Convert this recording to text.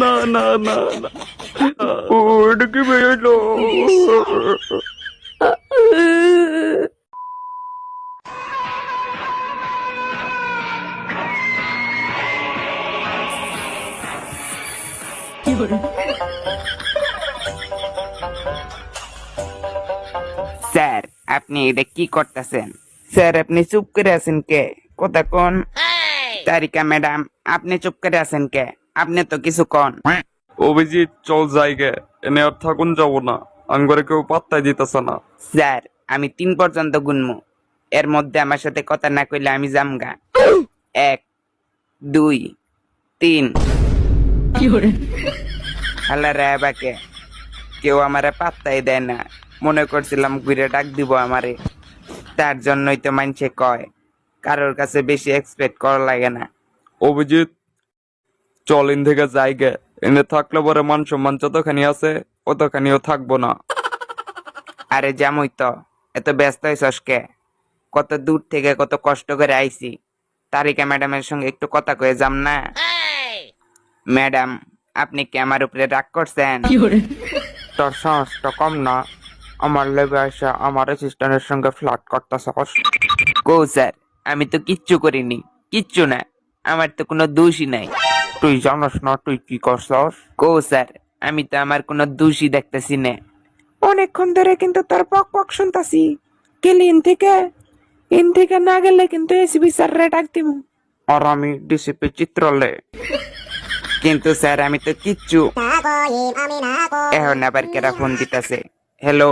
না না না না, এটা কি বেরোলো? স্যার, আপনি এটা কি করতেছেন? স্যার, আপনি চুপ করে আছেন কে? কথা কোন। তারিকা ম্যাডাম, আপনি চুপ করে আছেন কে? আপনি তো কিছু কোন। অভিজিৎ, চল জায়গা, এনে আর থাকুন যাবো না। আঙ্গরে কেউ পাত্তাই দিতেছে না। স্যার, আমি 3 পর্যন্ত গুনমু। এর মধ্যে আমার সাথে কথা না কইলে আমি জামগা। 1, 2, 3। হালা রে বাকে, কেউ আমারে পাত্তাই দেয় না। মনে করছিলাম ঘুরে ডাক দিব আমারে। তার জন্যই তো মানছে কয় কারোর কাছে বেশি এক্সপেক্ট করা লাগে না। অভিজিৎ, চল ইন থেকে জায়গা, এনে থাকলে পরে মান সম্মান যতখানি আছে অতখানিও থাকবো না। আরে জামুই তো, এত ব্যস্ত হইছস কে? কত দূর থেকে কত কষ্ট করে আইছি। তারিকা ম্যাডামের সঙ্গে একটু কথা কয়ে যাম না? ম্যাডাম, আপনি কি আমার উপরে রাগ করছেন? তোর সাহসটা কম না? আমার লেগে এসে আমার অ্যাসিস্ট্যান্টের সঙ্গে ফ্লার্ট করতেছস? কো স্যার, আমি তো কিচ্ছু করিনি। কিচ্ছু না, আমার তো কোনো দোষই নাই। তুই জানোস না তুই কি করছস? কো স্যার, আমি তো আমার কোনো দোষই দেখতেছি না। অনেকক্ষণ ধরে কিন্তু তোর পক পক শুনতাছি। গেলি ইন থেকে না গেলে কিন্তু এসিবি স্যার রে ডাক দিমু। আর আমি ডিসিপি চিত্রলে। কিন্তু স্যার, আমি তো কিচ্ছু। এখন আবার কেরা ফোন দিতেছে। হ্যালো।